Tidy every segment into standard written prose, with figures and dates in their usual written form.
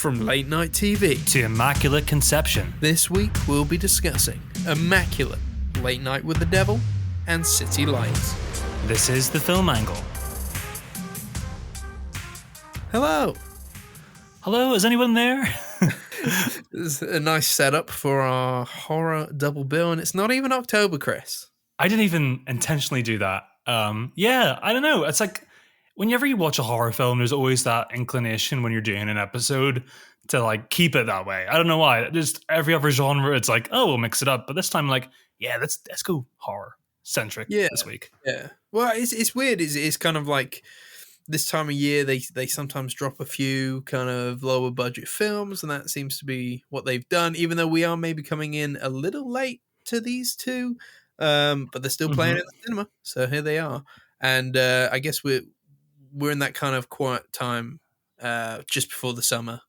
From late night TV to Immaculate Conception. This week we'll be discussing Immaculate, Late Night with the Devil, and City Lights. This is The Film Angle. Hello. Hello, is anyone there? This is a nice setup for our horror double bill, and it's not even October, Chris. I didn't even intentionally do that. Yeah, I don't know. It's like whenever you watch a horror film, there's always that inclination when you're doing an episode to like keep it that way. I don't know why. Just every other genre, it's like, oh, we'll mix it up. But this time, like, yeah, let's go horror centric this week. Yeah. Well, it's weird. It's kind of like this time of year they sometimes drop a few kind of lower budget films, and that seems to be what they've done. Even though we are maybe coming in a little late to these two, but they're still playing in the cinema, so here they are. And I guess we're in that kind of quiet time just before the summer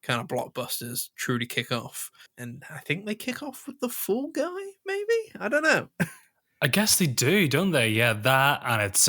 kind of blockbusters truly kick off. And I think they kick off with The Fall Guy, maybe? I don't know. I guess they do, don't they? Yeah, that and it's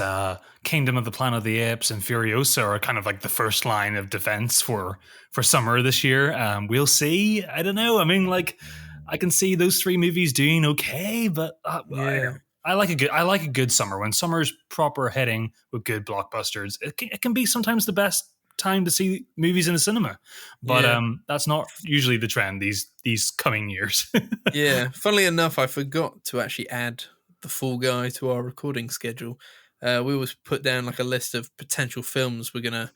Kingdom of the Planet of the Apes and Furiosa are kind of like the first line of defense for summer this year. We'll see. I don't know. I mean, like, I can see those three movies doing okay, but I like a good summer. When summer's proper hitting with good blockbusters, it can be sometimes the best time to see movies in the cinema. But that's not usually the trend these coming years. Yeah, funnily enough, I forgot to actually add The Fall Guy to our recording schedule. We always put down like a list of potential films we're gonna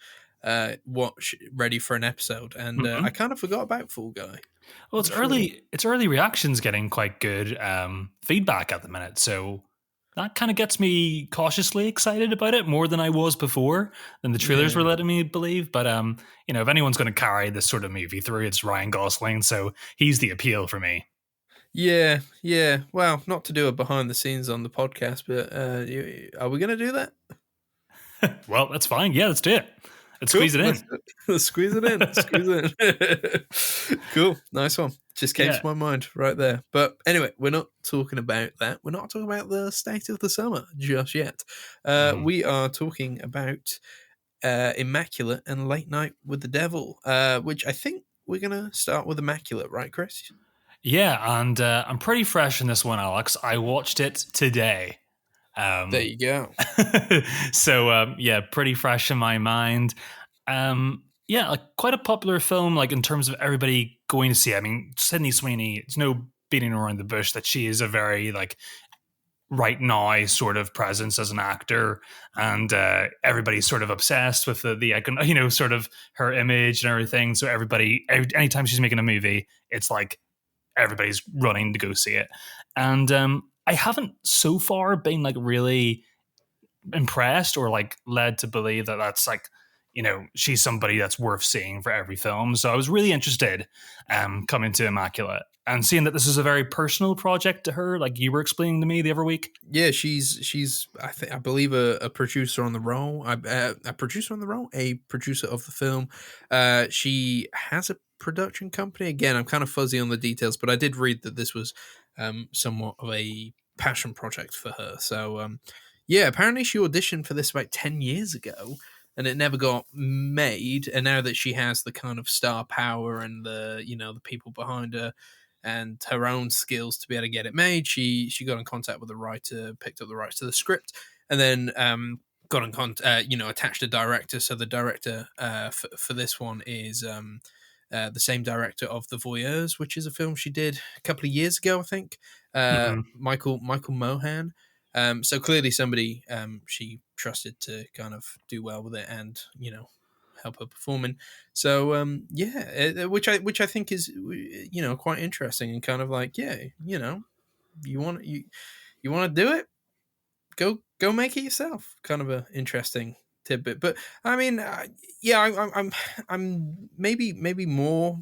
watch ready for an episode, and I kind of forgot about Fall Guy. Well, it's early reactions getting quite good feedback at the minute, so that kind of gets me cautiously excited about it more than I was before, than the trailers were letting me believe. But if anyone's going to carry this sort of movie through, it's Ryan Gosling, so he's the appeal for me. Yeah. Well, not to do a behind the scenes on the podcast, but are we going to do that? Well, that's fine. Yeah, let's do it. Let's squeeze it in. Let's squeeze it in. Cool. Nice one. Just came to my mind right there. But anyway, we're not talking about that. We're not talking about the state of the summer just yet. We are talking about Immaculate and Late Night with the Devil, which I think we're going to start with Immaculate, right, Chris? Yeah, and I'm pretty fresh in this one, Alex. I watched it today. There you go. So, pretty fresh in my mind. Like quite a popular film, like in terms of everybody going to see it. I mean, Sydney Sweeney, it's no beating around the bush that she is a very like right now sort of presence as an actor, and everybody's sort of obsessed with the sort of her image and everything. So anytime she's making a movie, it's like everybody's running to go see it. And I haven't so far been like really impressed or like led to believe that that's like, she's somebody that's worth seeing for every film. So I was really interested coming to Immaculate and seeing that this is a very personal project to her, like you were explaining to me the other week. Yeah, she's I believe a producer on the role, a producer of the film. She has a production company. Again, I'm kind of fuzzy on the details, but I did read that this was somewhat of a passion project for her. So apparently she auditioned for this about 10 years ago, and it never got made. And now that she has the kind of star power and the the people behind her and her own skills to be able to get it made, she got in contact with the writer, picked up the rights to the script, and then got in contact, attached a director. So the director for this one is the same director of The Voyeurs, which is a film she did a couple of years ago, I think. Michael Mohan. So clearly somebody she trusted to kind of do well with it and help her performing. So which I think is quite interesting and kind of like you want to do it, go make it yourself. Kind of a interesting tidbit. But I mean, I'm maybe more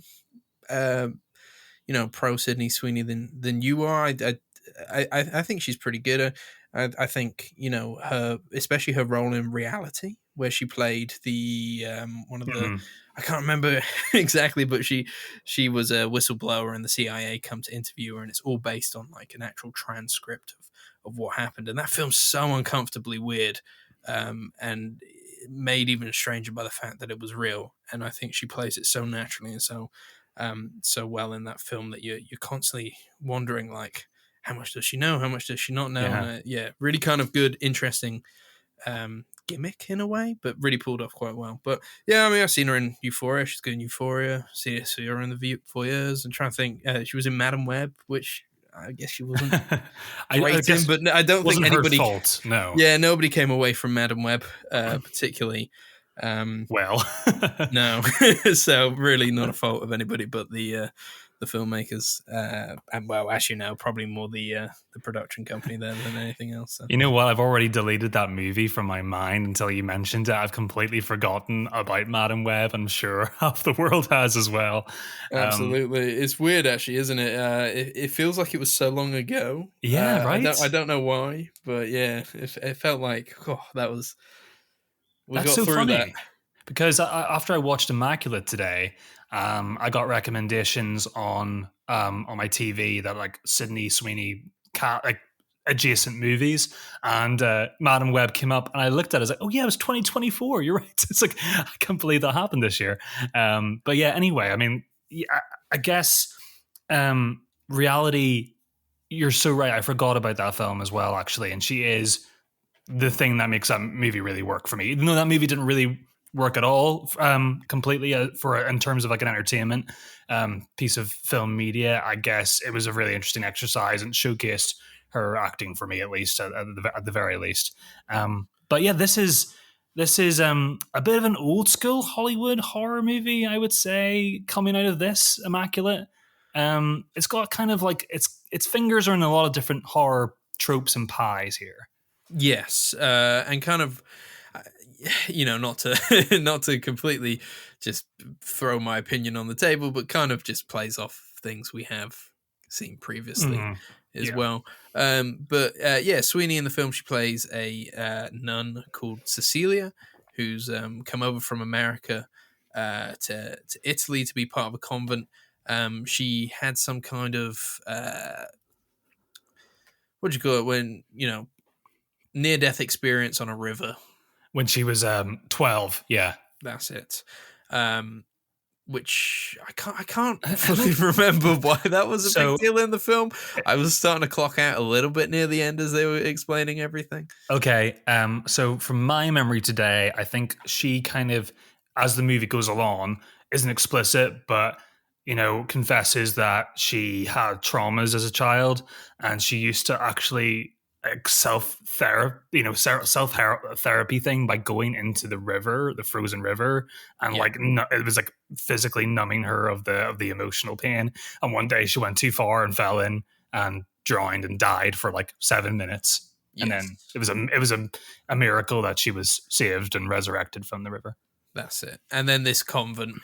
pro Sydney Sweeney than you are. I think she's pretty good. I think her, especially her role in Reality, where she played the one of the I can't remember exactly, but she was a whistleblower and the CIA come to interview her, and it's all based on like an actual transcript of what happened. And that film's so uncomfortably weird, and made even stranger by the fact that it was real. and I think she plays it so naturally and so well in that film that you're constantly wondering like, how much does she know? How much does she not know? Yeah. And really kind of good, interesting gimmick in a way, but really pulled off quite well. But yeah, I mean, I've seen her in Euphoria. She's good in Euphoria. See her in the Voyeurs. And trying to think, she was in Madam Web, which I guess she wasn't I great in, guess but I don't think wasn't her anybody. fault. No. Yeah, nobody came away from Madam Web particularly. Well, No, so really not a fault of anybody but the filmmakers, and well, as you know, probably more the production company there than anything else. So. you know what? I've already deleted that movie from my mind until you mentioned it. I've completely forgotten about Madam Web. I'm sure half the world has as well. Absolutely, it's weird, actually, isn't it? It feels like it was so long ago. Yeah, right. I don't know why, but yeah, it felt like we That's got so through that. funny because after I watched Immaculate today, I got recommendations on my TV that like Sydney Sweeney like adjacent movies, and Madam Web came up, and I looked at it. I was like, oh yeah, it was 2024. You're right. It's like I can't believe that happened this year. But yeah, anyway, I mean, yeah, I guess reality. You're so right. I forgot about that film as well, actually, and she is the thing that makes that movie really work for me. Even though that movie didn't really work at all completely for in terms of like an entertainment piece of film media, I guess it was a really interesting exercise and showcased her acting for me, at least at the very least. But yeah, this is a bit of an old school Hollywood horror movie, I would say, coming out of this Immaculate. It's got kind of like its fingers are in a lot of different horror tropes and pies here. Yes, and kind of, not to not to completely just throw my opinion on the table, but kind of just plays off things we have seen previously as well. But yeah, Sweeney in the film, she plays a nun called Cecilia, who's come over from America to Italy to be part of a convent. She had some kind of what do you call it when near-death experience on a river. When she was 12, yeah. That's it. Which I can't fully remember why that was a big deal in the film. I was starting to clock out a little bit near the end as they were explaining everything. Okay, so from my memory today, I think she kind of, as the movie goes along, isn't explicit, but confesses that she had traumas as a child, and she used to actually self therapy thing by going into the river, the frozen river, and it was like physically numbing her of the emotional pain. And one day she went too far and fell in and drowned and died for like 7 minutes. Yes. And then it was a miracle that she was saved and resurrected from the river. That's it. And then this convent,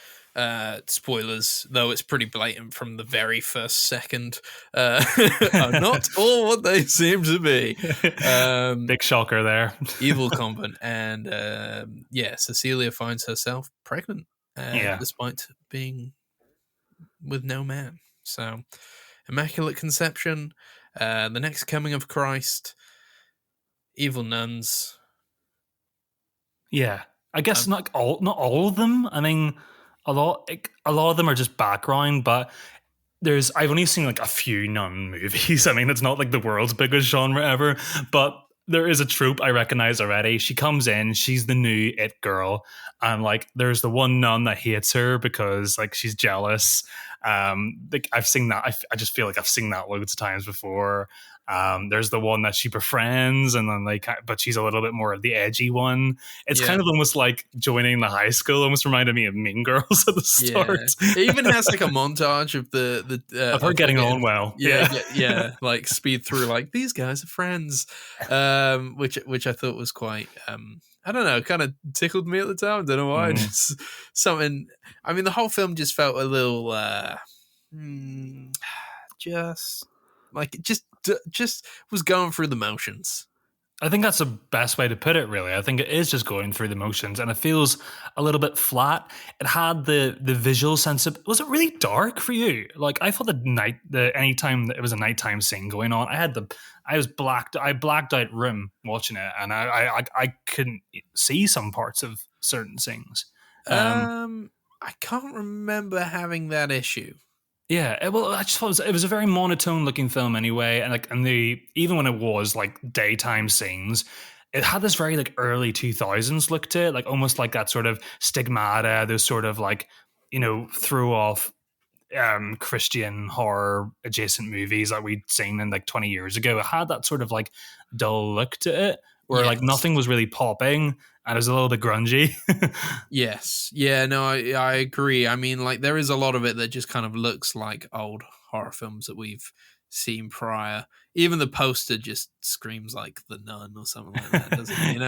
spoilers, though it's pretty blatant from the very first second, are not all what they seem to be. Big shocker there. Evil convent. And Cecilia finds herself pregnant, despite being with no man. So, Immaculate Conception, the next coming of Christ, evil nuns. Yeah. I guess not all of them. I mean, a lot of them are just background, but I've only seen like a few nun movies. I mean, it's not like the world's biggest genre ever, but there is a trope I recognize already. She comes in, she's the new it girl, and like there's the one nun that hates her because like she's jealous. Like I've seen that. I just feel like I've seen that loads of times before. There's the one that she befriends, and then but she's a little bit more of the edgy one. It's kind of almost like joining the high school. Almost reminded me of Mean Girls at the start. It even has like a montage of of her getting on well. Yeah, like speed through like these guys are friends, which I thought was quite. I don't know, kind of tickled me at the time. Don't know why. Just something. I mean, the whole film just felt a little, just was going through the motions. I think that's the best way to put it, really. I think it is just going through the motions, and it feels a little bit flat. It had the visual sense of. Was it really dark for you? Like I thought anytime that it was a nighttime scene going on, I blacked out room watching it, and I couldn't see some parts of certain things. I can't remember having that issue. Yeah, well, I just thought it was a very monotone looking film anyway, and the even when it was like daytime scenes, it had this very like early 2000s look to it, like almost like that sort of stigmata, those sort of like throw off Christian horror adjacent movies that we'd seen in like 20 years ago. It had that sort of like dull look to it, where like Yes. nothing was really popping, and it was a little bit grungy. Yes. Yeah, no, I agree. I mean, like, there is a lot of it that just kind of looks like old horror films that we've seen prior. Even the poster just screams like The Nun or something like that, doesn't it? You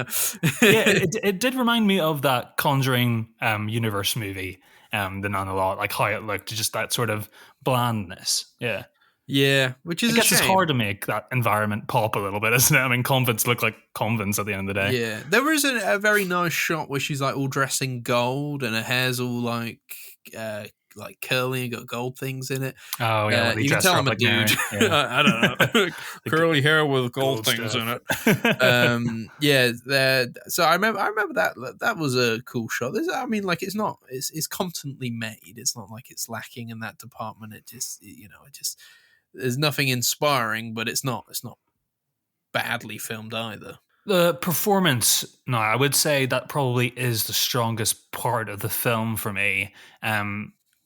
Yeah, know? it did remind me of that Conjuring universe movie, The Nun, a lot, like how it looked, just that sort of blandness. Yeah. Yeah, which I is a guess it's hard shame. to make that environment pop a little bit, isn't it? I mean, convents look like convents at the end of the day. Yeah, there is a very nice shot where she's like all dressed in gold and her hair's all uh, like curly and got gold things in it. Oh yeah, when they You can dress tell her I'm up a like dude. Mary. Yeah. I don't know, The curly hair with gold gold things in stuff. it. Yeah, so I remember that was a cool shot. I mean, like it's competently made. It's not like it's lacking in that department. It just there's nothing inspiring, but it's not badly filmed either. The performance, no, I would say that probably is the strongest part of the film for me.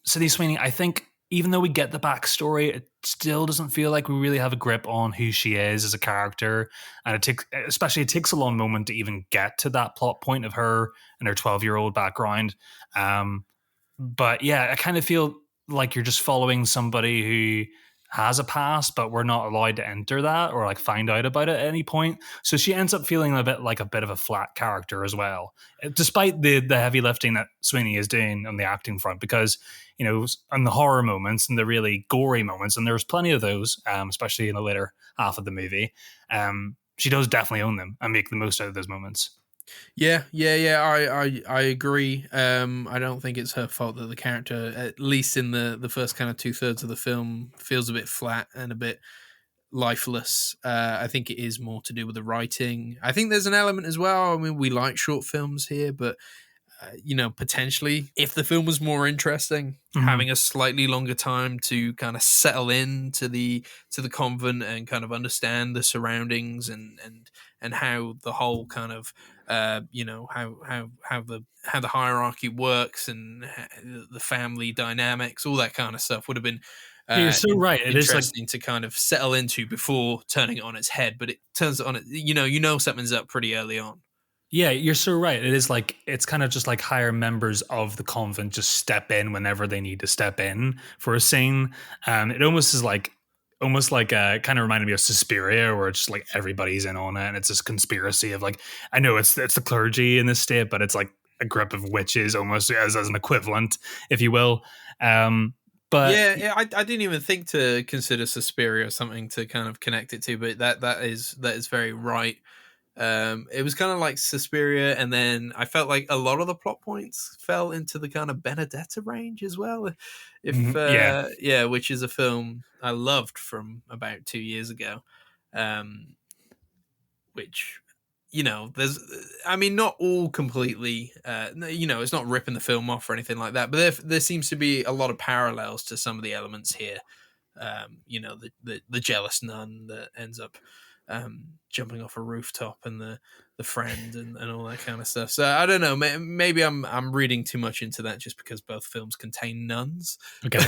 Sydney Sweeney, I think, even though we get the backstory, it still doesn't feel like we really have a grip on who she is as a character, and it takes a long moment to even get to that plot point of her and her 12-year-old background. But yeah, I kind of feel like you're just following somebody who has a past, but we're not allowed to enter that or like find out about it at any point. So she ends up feeling a bit of a flat character as well, despite the heavy lifting that Sweeney is doing on the acting front. Because on the horror moments and the really gory moments, and there's plenty of those, especially in the later half of the movie, she does definitely own them and make the most out of those moments. Yeah. I agree. I don't think it's her fault that the character, at least in the first kind of 2/3 of the film, feels a bit flat and a bit lifeless. I think it is more to do with the writing. I think there's an element as well. I mean, we like short films here, but potentially if the film was more interesting, Mhm. having a slightly longer time to kind of settle into the convent and kind of understand the surroundings and how the whole kind of how the hierarchy works and the family dynamics, all that kind of stuff would have been Yeah, you're so right. It is like interesting to kind of settle into before turning it on its head. But it turns it on it, something's up pretty early on. Yeah, you're so right. It is like it's kind of just like higher members of the convent just step in whenever they need to step in for a scene. It almost like kind of reminded me of Suspiria, where it's just like everybody's in on it, and it's this conspiracy of like I know it's the clergy in this state, but it's like a group of witches almost as an equivalent, if you will. But Yeah, I didn't even think to consider Suspiria or something to kind of connect it to, but that is very right. It was kind of like Suspiria, and then I felt like a lot of the plot points fell into the kind of Benedetta range as well. If yeah, yeah, which is a film I loved from about 2 years ago. Um, which there's, I mean, not all completely, it's not ripping the film off or anything like that, but there seems to be a lot of parallels to some of the elements here. The jealous nun that ends up jumping off a rooftop, and the friend and all that kind of stuff. So I don't know, maybe I'm reading too much into that just because both films contain nuns. okay.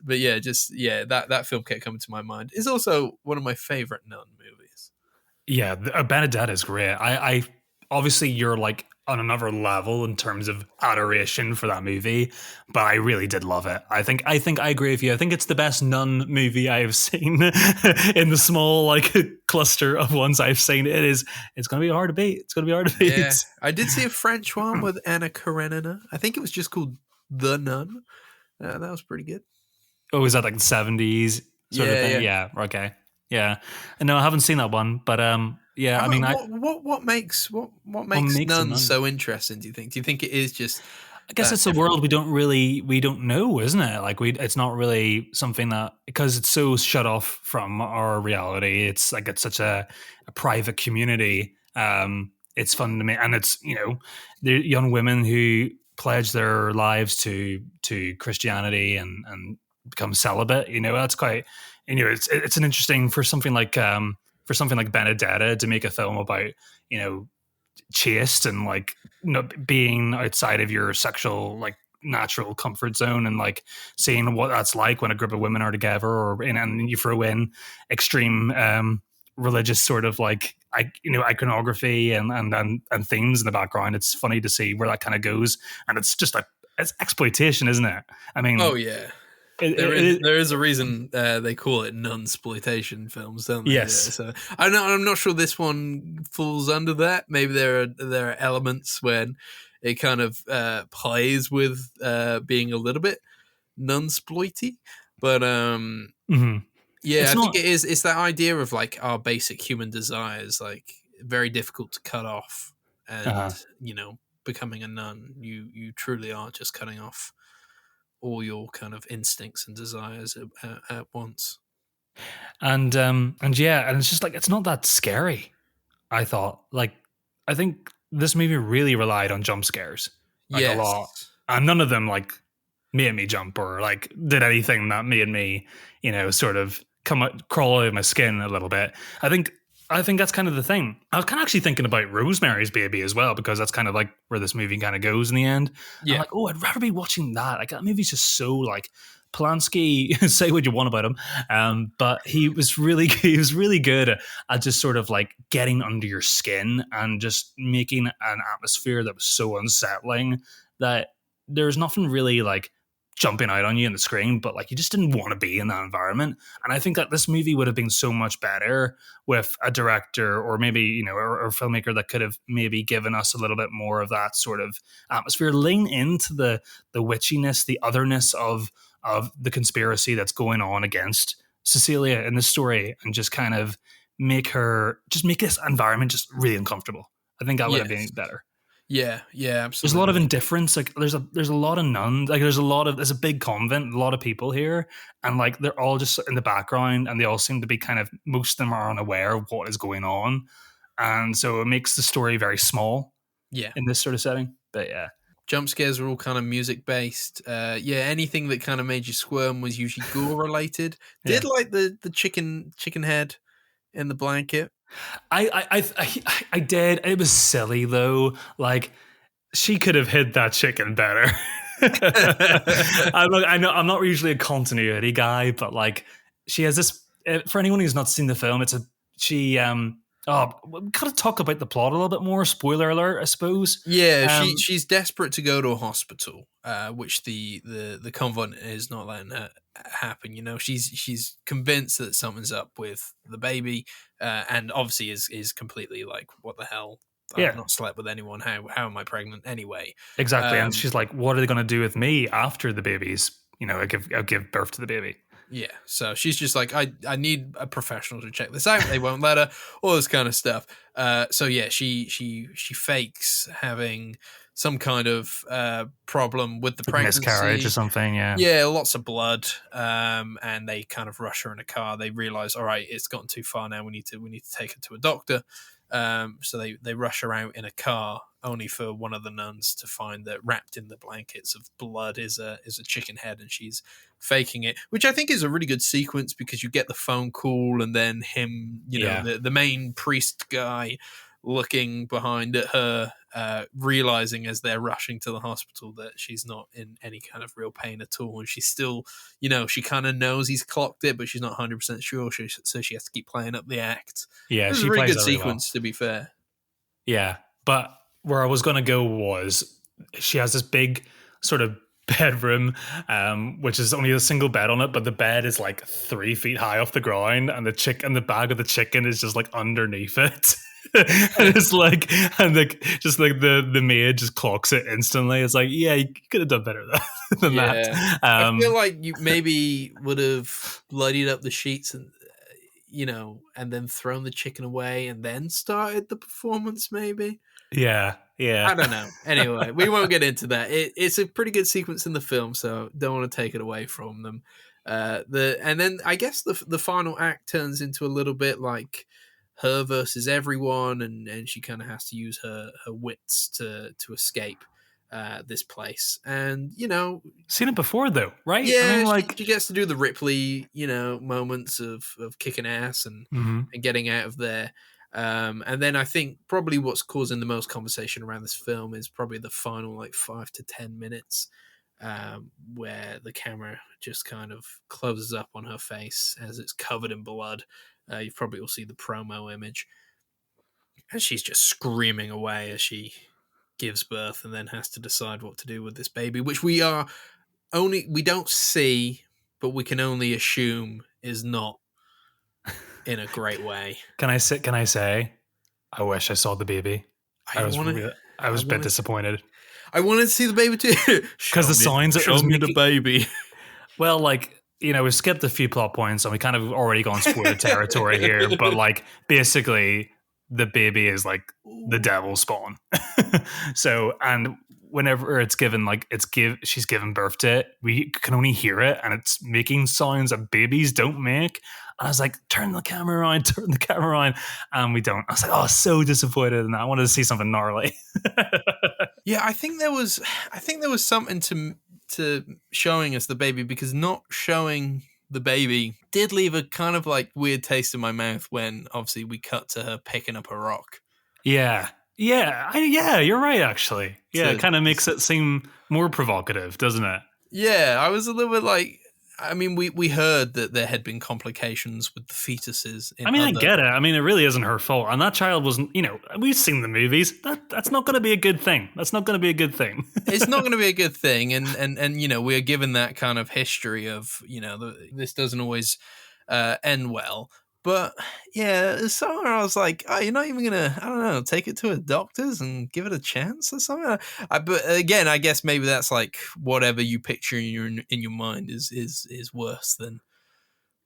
But yeah, that film kept coming to my mind. It's also one of my favorite nun movies. Yeah, Benedetta is great. I obviously you're like on another level in terms of adoration for that movie, but I really did love it. I think I agree with you. I think it's the best nun movie I have seen in the small like cluster of ones I've seen. It's gonna be hard to beat. It's gonna be hard to beat. Yeah, I did see a French one with Anna Karenina. I think it was just called The Nun. That was pretty good. Oh, is that like the 70s sort of Yeah, thing? yeah. Yeah, okay. Yeah. No, I haven't seen that one, but yeah, I mean What what makes makes a nuns nun? so interesting? Do you think? Do you think it is just I guess it's a different? world we don't know, isn't it? Like it's not really something that because it's so shut off from our reality. It's like it's such a private community. it's fun to me, and it's the young women who pledge their lives to Christianity and become celibate. That's quite. It's an interesting for something like Benedetta to make a film about you know chaste and like being outside of your sexual like natural comfort zone and like seeing what that's like when a group of women are together and you throw in extreme religious sort of like iconography and themes in the background. It's funny to see where that kind of goes, and it's just like it's exploitation, isn't it? I Oh mean, yeah. There is it, there is a reason they call it nunsploitation films, don't they? Yeah. yes. So I'm not sure this one falls under that. Maybe there are elements when it kind of plays with being a little bit nunsploity, but Hmm. yeah, It's I think not. it is. It's that idea of like our basic human desires, like very difficult to cut off, and Uh, becoming a nun, you truly are just cutting off all your kind of instincts and desires at once. and yeah, and it's just like it's not that scary. I thought. Like, I think this movie really relied on jump scares, like a lot, Yes. and none of them like made me jump or like did anything that made me, sort of crawl out of my skin a little bit. I think. I think that's kind of the thing. I was kind of actually thinking about Rosemary's Baby as well, because that's kind of like where this movie kind of goes in the end. I'm Yeah. like, oh, I'd rather be watching that. Like that movie's just so like Polanski. Say what you want about him, but he was really good at just sort of like getting under your skin and just making an atmosphere that was so unsettling that there's nothing really like jumping out on you in the screen, but like you just didn't want to be in that environment. And I think that this movie would have been so much better with a director or maybe or filmmaker that could have maybe given us a little bit more of that sort of atmosphere, lean into the witchiness, the otherness of the conspiracy that's going on against Cecilia in this story, and just kind of make this environment just really uncomfortable. I think that would have been Yes. better. Yeah. Yeah. There's a lot of Absolutely. indifference. Like there's a lot of nuns. Like there's a big convent, a lot of people here, and like they're all just in the background, and they all seem to be kind of most of them are unaware of what is going on, and so it makes the story very small Yeah. in this sort of setting. But yeah, Jump scares were all kind of music based. Yeah. Anything that kind of made you squirm was usually gore related. Did yeah. like the chicken head in the blanket. I did. It was silly though. Like she could have hid that chicken better. I'm not usually a continuity guy, but like she has this. For anyone who's not seen the film, it's a she. Oh, we gotta talk about the plot a little bit more. Spoiler alert, I suppose. Yeah, Um, she's desperate to go to a hospital, which the convent is not letting her happen. She's convinced that something's up with the baby, and obviously is completely like, what the hell? I've yeah, not slept with anyone. How am I pregnant anyway? exactly. And Um, she's like, "What are they gonna do with me after the baby's? I give birth to the baby." Yeah, so she's just like, I need a professional to check this out. They won't let her, all this kind of stuff. So yeah, she fakes having some kind of problem with the Like miscarriage or pregnancy. something. Yeah, Yeah, lots of blood, and they kind of rush her in a car. They realize, all right, it's gotten too far now. We need to take her to a doctor. So they rush her out in a car, only for one of the nuns to find that wrapped in the blankets of blood is a chicken head, and she's faking it, which I think is a really good sequence because you get the phone call and then him, yeah. the main priest guy looking behind at her, realizing as they're rushing to the hospital that she's not in any kind of real pain at all, and she's still, she kind of knows he's clocked it, but she's not 100% sure, so she has to keep playing up the act. Yeah, It was a she really plays good that really well. sequence, to be fair. Yeah, but where I was going to go was she has this big sort of bedroom, which is only a single bed on it, but the bed is like 3 feet high off the ground, and the bag of the chicken is just like underneath it. And it's like, and like just like the maid just clocks it instantly. It's like, yeah, you could have done better than that. Yeah, I feel like you maybe would have bloodied up the sheets and and then thrown the chicken away and then started the performance. Maybe, Yeah, yeah. I don't know. Anyway, we won't get into that. It's a pretty good sequence in the film, so don't want to take it away from them. And then I guess the final act turns into a little bit like her versus everyone, and she kind of has to use her wits to escape this place. And Seen it before though, right? I mean, yeah, like, she gets to do the Ripley, moments of kicking ass mhm. and getting out of there. And then I think probably what's causing the most conversation around this film is probably the final like 5 to 10 minutes, where the camera just kind of closes up on her face as it's covered in blood. You probably will see the promo image, and she's just screaming away as she gives birth and then has to decide what to do with this baby, which we don't see, but we can only assume is not in a great way. Can I say? I wish I saw the baby. I want to. I I was a bit wanted. disappointed I wanted to see the baby too. because the signs it was show me the making. baby. Well, like, we skipped a few plot points and we kind of already gone spoiler territory here, but like basically the baby is like the devil spawn. So, and whenever it's given, like she's given birth to it, we can only hear it and it's making sounds that babies don't make. And I was like, turn the camera around, and we don't. I was like, oh, so disappointed in that. I wanted to see something gnarly. Yeah, I think there was something to showing us the baby, because not showing the baby did leave a kind of like weird taste in my mouth when obviously we cut to her picking up a rock. Yeah. Yeah, you're right, actually. Yeah, it kind of makes it seem more provocative, doesn't it? Yeah, I was a little bit like, I mean, we heard that there had been complications with the fetuses. I get it. I mean, it really isn't her fault. And that child wasn't, we've seen the movies. That's not going to be a good thing. It's not going to be a good thing. And we're given that kind of history of, this doesn't always end well. But yeah, somewhere I was like, oh, you're not even gonna, I don't know, take it to a doctor's and give it a chance or something. But again, I guess maybe that's like whatever you picture in your mind is worse than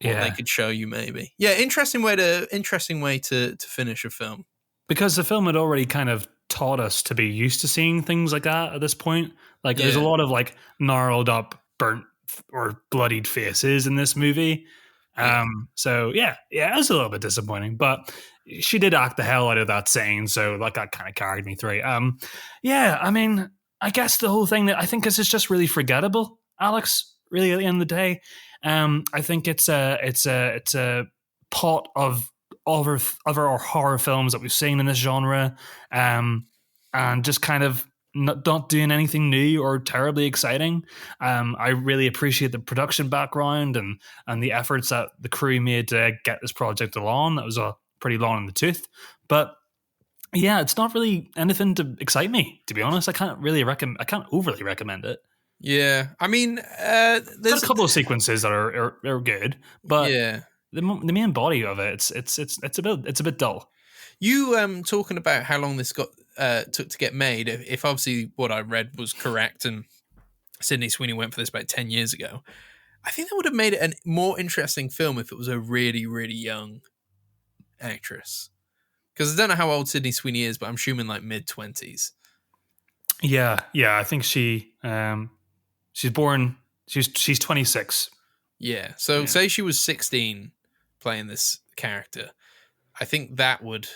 what they could show you. Maybe, yeah. Interesting way to finish a film, because the film had already kind of taught us to be used to seeing things like that at this point. Like, there's a lot of like gnarled up, burnt or bloodied faces in this movie. So yeah, it was a little bit disappointing, but she did act the hell out of that scene, so like that kind of carried me through. Yeah, I mean, I guess the whole thing that I think is just really forgettable, Alex. Really, at the end of the day, I think it's a pot of other horror films that we've seen in this genre, and just kind of not doing anything new or terribly exciting. I really appreciate the production background and the efforts that the crew made to get this project along. That was pretty long in the tooth, but yeah, it's not really anything to excite me, to be honest. I can't overly recommend it. Yeah, I mean, there's a couple of sequences that are good, but yeah, the main body of it, it's a bit dull. You talking about how long this took to get made. If obviously what I read was correct, and Sydney Sweeney went for this about 10 years ago, I think that would have made it a more interesting film if it was a really, really young actress. Because I don't know how old Sydney Sweeney is, but I'm assuming like mid-20s. Yeah, I think she's born. She's 26. Yeah, so say she was 16 playing this character. I think that would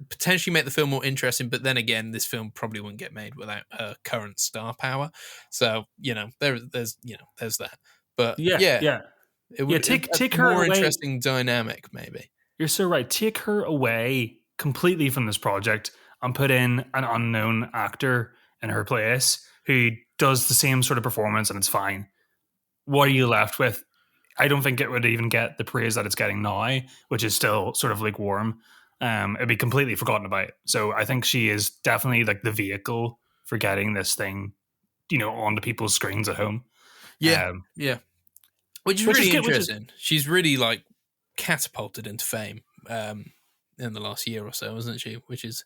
potentially make the film more interesting, but then again, this film probably wouldn't get made without her current star power. So there's that. But it would take a her more away. Interesting dynamic, maybe. You're so right. Take her away completely from this project and put in an unknown actor in her place who does the same sort of performance, and it's fine. What are you left with? I don't think it would even get the praise that it's getting now, which is still sort of lukewarm. It'd be completely forgotten about. So I think she is definitely like the vehicle for getting this thing, onto people's screens at home. Yeah, which is really interesting. She's really like catapulted into fame in the last year or so, isn't she? Which is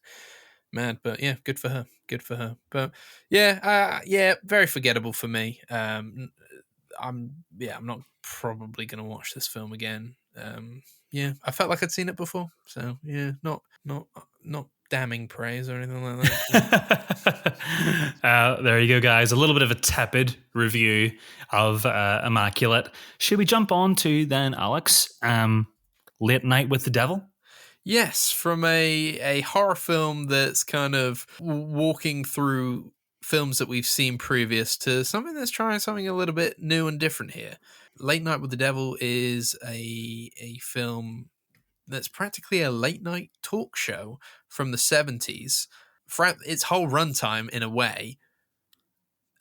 mad, but yeah, good for her. But yeah, very forgettable for me. I'm not probably going to watch this film again. I felt like I'd seen it before, so yeah, not damning praise or anything like that. There you go, guys. A little bit of a tepid review of Immaculate. Should we jump on to then, Alex? Late Night with the Devil? Yes, from a horror film that's kind of walking through films that we've seen previous to something that's trying something a little bit new and different here. Late Night with the Devil is a film that's practically a late night talk show from the 70s. For its whole runtime, in a way,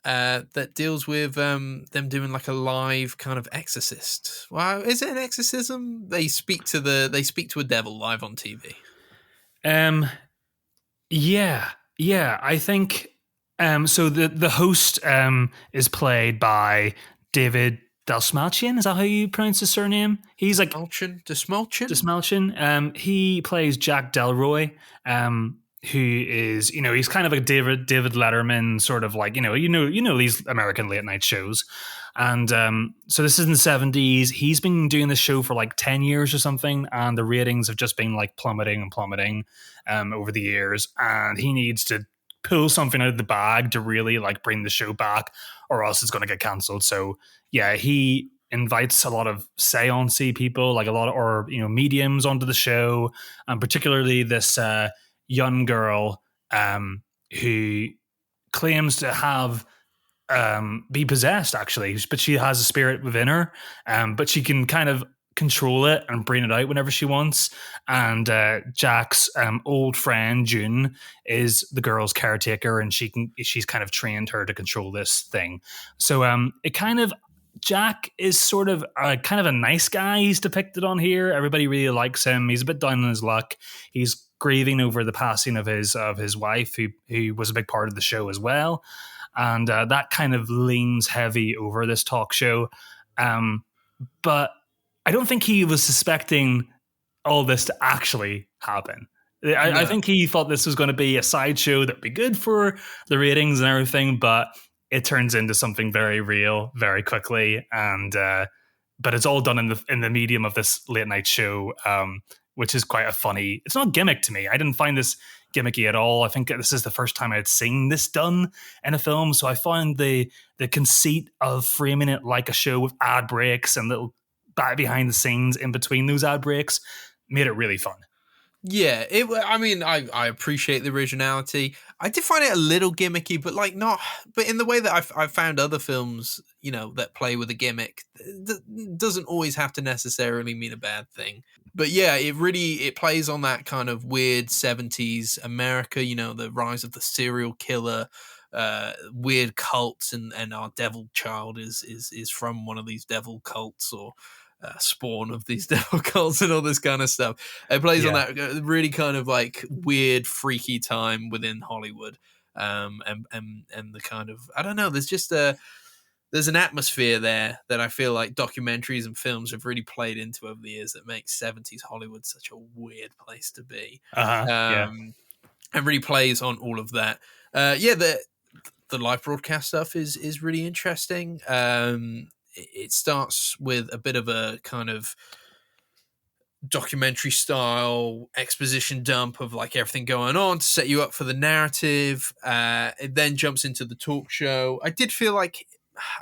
that deals with them doing like a live kind of exorcist. Well, is it an exorcism? They speak to a devil live on TV. Um, yeah, yeah. I think so. The host is played by David Dalsmalchian. Is that how you pronounce his surname? He's like Desmulchin. Desmalchian. He plays Jack Delroy. Who is, he's kind of a David Letterman sort of like, these American late night shows. And so this is in the 70s. He's been doing this show for like 10 years or something, and the ratings have just been like plummeting and plummeting over the years. And he needs to pull something out of the bag to really like bring the show back, or else it's going to get cancelled. So yeah, he invites a lot of seance people, like a lot of, or mediums onto the show, and particularly this young girl who claims to have be possessed, actually, but she has a spirit within her, but she can kind of control it and bring it out whenever she wants. And Jack's old friend June is the girl's caretaker, and she's kind of trained her to control this thing. So it kind of, Jack is sort of kind of a nice guy. He's depicted on here. Everybody really likes him. He's a bit down on his luck. He's grieving over the passing of his wife, who was a big part of the show as well, and that kind of leans heavy over this talk show. But I don't think he was suspecting all this to actually happen. I think he thought this was going to be a sideshow that'd be good for the ratings and everything, but it turns into something very real very quickly. And but it's all done in the medium of this late night show, which is quite a funny. It's not gimmick to me. I didn't find this gimmicky at all. I think this is the first time I'd seen this done in a film, so I found the conceit of framing it like a show with ad breaks and little behind the scenes in between those ad breaks made it really fun. Yeah, I mean, I appreciate the originality. I did find it a little gimmicky, but like not, but in the way that I've found other films, that play with a gimmick, doesn't always have to necessarily mean a bad thing. But yeah, it plays on that kind of weird 70s America, the rise of the serial killer, weird cults, and our devil child is from one of these devil cults, or spawn of these devil cults and all this kind of stuff. It plays on that really kind of like weird, freaky time within Hollywood, and the kind of, I don't know. There's an atmosphere there that I feel like documentaries and films have really played into over the years that makes 70s Hollywood such a weird place to be. And really plays on all of that. The live broadcast stuff is really interesting. It starts with a bit of a kind of documentary style exposition dump of like everything going on to set you up for the narrative. It then jumps into the talk show. I did feel like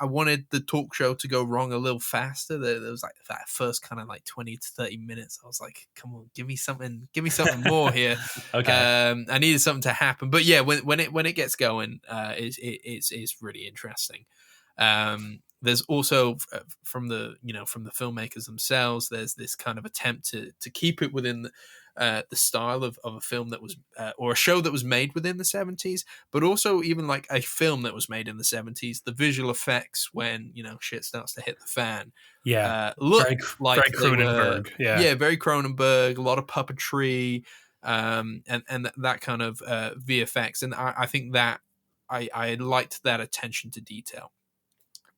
I wanted the talk show to go wrong a little faster. There was like that first kind of like 20 to 30 minutes. I was like, come on, give me something more here. Okay. I needed something to happen. But yeah, when it gets going, it's really interesting. There's also from the filmmakers themselves, there's this kind of attempt to keep it within the style of a film that was or a show that was made within the 70s, but also even like a film that was made in the 70s. The visual effects when shit starts to hit the fan, look very, like very Cronenberg. very Cronenberg. A lot of puppetry, and that kind of VFX, and I think that I liked that attention to detail.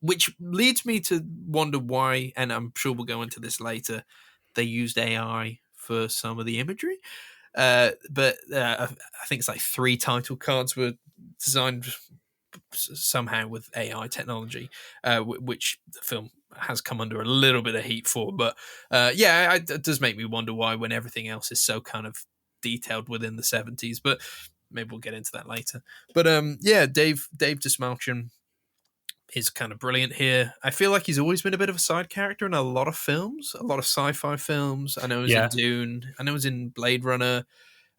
Which leads me to wonder why, and I'm sure we'll go into this later, they used AI for some of the imagery. But I think it's like 3 title cards were designed somehow with AI technology, which the film has come under a little bit of heat for. But it does make me wonder why, when everything else is so kind of detailed within the 70s. But maybe we'll get into that later. But Dave Desmalchian is kind of brilliant here. I feel like he's always been a bit of a side character in a lot of films, a lot of sci-fi films. I know he was in Yeah, Dune. I know he was in Blade Runner.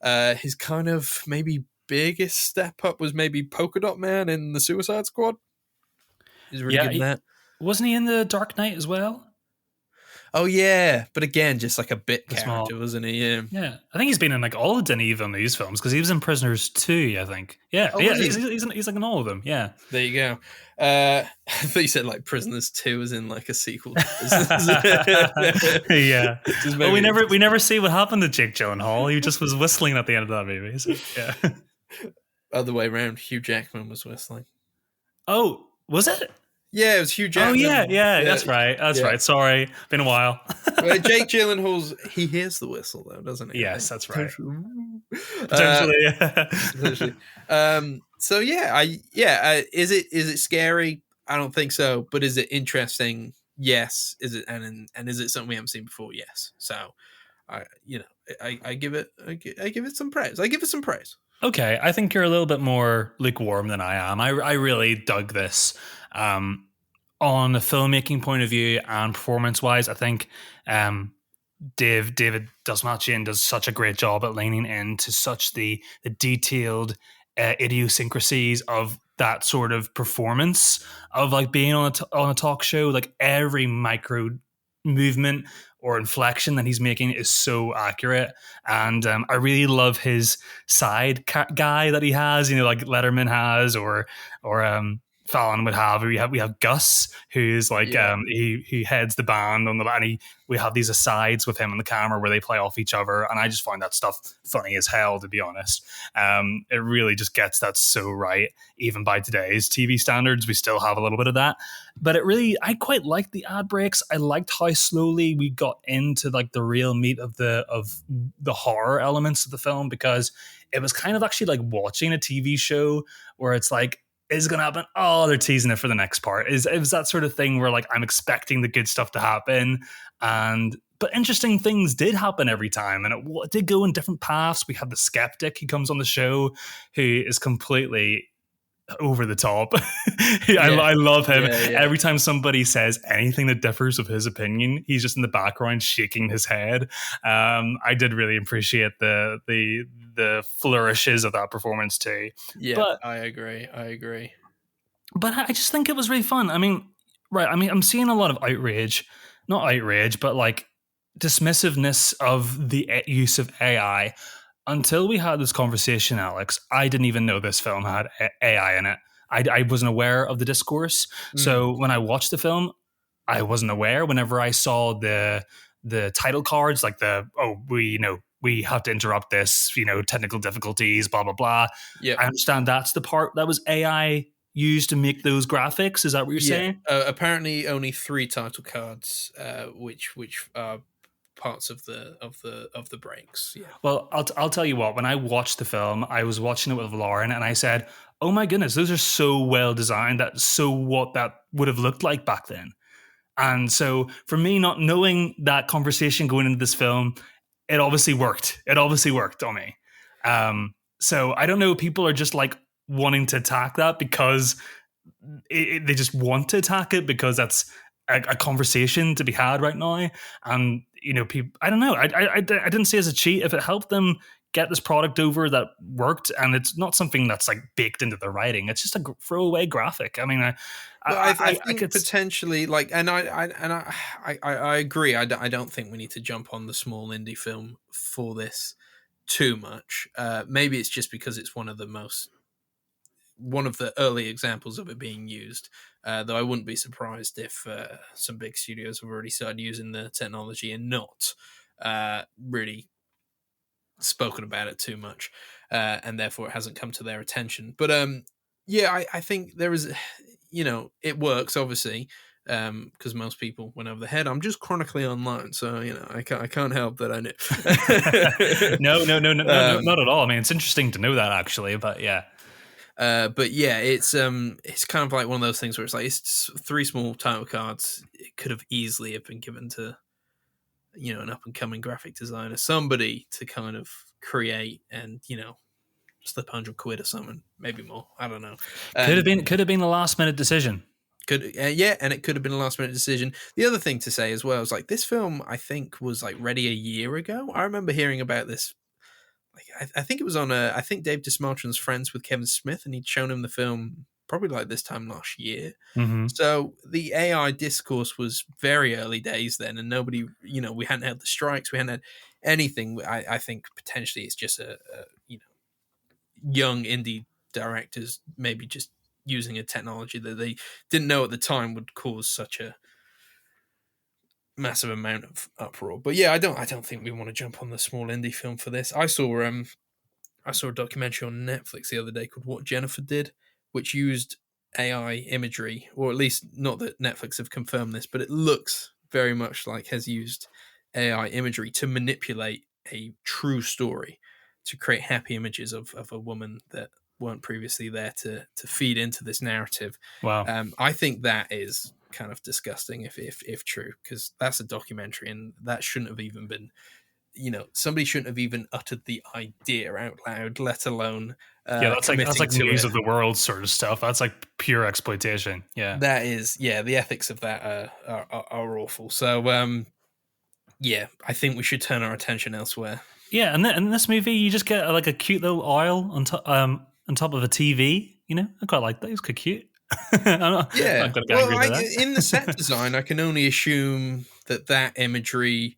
His kind of maybe biggest step up was maybe Polka Dot Man in the Suicide Squad. He's really yeah. good in that. Wasn't he in the Dark Knight as well? Oh yeah, but again, just like a bit The character, small. wasn't he? Yeah. Yeah, I think he's been in like all of Denis Villeneuve's films because he was in Prisoners too. I think. Yeah, Oh, yeah, was he? he's like in all of them. Yeah. There you go. I thought you said like Prisoners 2 is in like a sequel to Prisoners. Yeah. Just Well, maybe we never see what happened to Jake Gyllenhaal. He just was whistling at the end of that movie. So, yeah. other way around. Hugh Jackman was whistling. Oh, was it? Yeah, it was Hugh Oh yeah, Jackman. yeah. That's right. That's Yeah. right. Sorry, been a while. Well, Jake Gyllenhaal's he hears the whistle though, doesn't he? Yes, that's right. Uh, Potentially. Essentially. So yeah, is it scary? I don't think so. But is it interesting? Yes. Is it and is it something we haven't seen before? Yes. So I give it I give it some praise. I give it some praise. Okay, I think you're a little bit more lukewarm than I am. I really dug this. On a filmmaking point of view and performance wise, I think David Dastmalchian does such a great job at leaning into such the detailed idiosyncrasies of that sort of performance of like being on a talk show. Like every micro movement or inflection that he's making is so accurate, and I really love his side guy that he has. You know, like Letterman has, or Fallon would have. We have Gus, who's like he heads the band on the and we have these asides with him on the camera where they play off each other, and I just find that stuff funny as hell, to be honest. It really just gets that so right. Even by today's TV standards, we still have a little bit of that, but I quite liked the ad breaks. I liked how slowly we got into like the real meat of the horror elements of the film, because it was kind of actually like watching a TV show where it's like, is it going to happen? Oh, they're teasing it for the next part. It was that sort of thing where like I'm expecting the good stuff to happen, but interesting things did happen every time, and it did go in different paths. We have the skeptic. He comes on the show who is completely over the top. I love him. Every time somebody says anything that differs of his opinion, he's just in the background shaking his head. I did really appreciate the flourishes of that performance too. Yeah, but I agree. But I just think it was really fun. I mean, I'm seeing a lot of not outrage, but like dismissiveness of the use of AI. Until we had this conversation, Alex, I didn't even know this film had AI in it. I wasn't aware of the discourse. So when I watched the film, I wasn't aware. Whenever I saw the title cards, like we have to interrupt this, technical difficulties, blah, blah, blah. Yeah. I understand that's the part that was AI used to make those graphics. Is that what you're saying? Apparently only 3 title cards, which are parts of the breaks. Yeah. Well, I'll tell you what, when I watched the film, I was watching it with Lauren and I said, oh my goodness, those are so well designed. That's so what that would have looked like back then. And so for me, not knowing that conversation going into this film, it obviously worked. It obviously worked on me. So I don't know, people are just like wanting to attack that because they just want to attack it because that's a conversation to be had right now. And, people, I don't know. I didn't see it as a cheat. If it helped them get this product over that worked, and it's not something that's like baked into the writing, it's just a throwaway graphic. I mean, I think potentially, like, and I agree. I don't think we need to jump on the small indie film for this too much. Maybe it's just because it's one of the early examples of it being used. Though I wouldn't be surprised if some big studios have already started using the technology and not really spoken about it too much, and therefore it hasn't come to their attention. But I think there is, it works obviously, because most people went over the head. I'm just chronically online, so I can't help that I know. No, not at all. I mean, it's interesting to know that actually, but yeah. But yeah, it's kind of like one of those things where it's like it's 3 small title cards. It could have easily have been given to an up and coming graphic designer, somebody to kind of create and slip £100 or something, maybe more. I don't know. Could have been a last minute decision. Yeah, and it could have been a last minute decision. The other thing to say as well is like this film, I think, was like ready a year ago. I remember hearing about this. Like, I think it was on I think Dave Dismartin's friends with Kevin Smith, and he'd shown him the film probably like this time last year. Mm-hmm. So the AI discourse was very early days then, and nobody, we hadn't had the strikes, we hadn't had anything. I think potentially it's just a young indie directors maybe just using a technology that they didn't know at the time would cause such a massive amount of uproar. But yeah, I don't think we want to jump on the small indie film for this. I saw a documentary on Netflix the other day called What Jennifer Did, which used AI imagery, or at least not that Netflix have confirmed this, but it looks very much like has used AI imagery to manipulate a true story to create happy images of a woman that weren't previously there to feed into this narrative. Wow. I think that is kind of disgusting if true, because that's a documentary and that shouldn't have even been, somebody shouldn't have even uttered the idea out loud, let alone Yeah, that's committing like to news it. of the world sort of stuff. That's like pure exploitation. Yeah. That is, yeah, the ethics of that are awful. So, yeah, I think we should turn our attention elsewhere. Yeah, and in this movie, you just get like a cute little oil on top of a TV. You know, I quite like that. It's quite cute. I'm not Yeah, gonna get well, angry about that. in the set design, I can only assume that imagery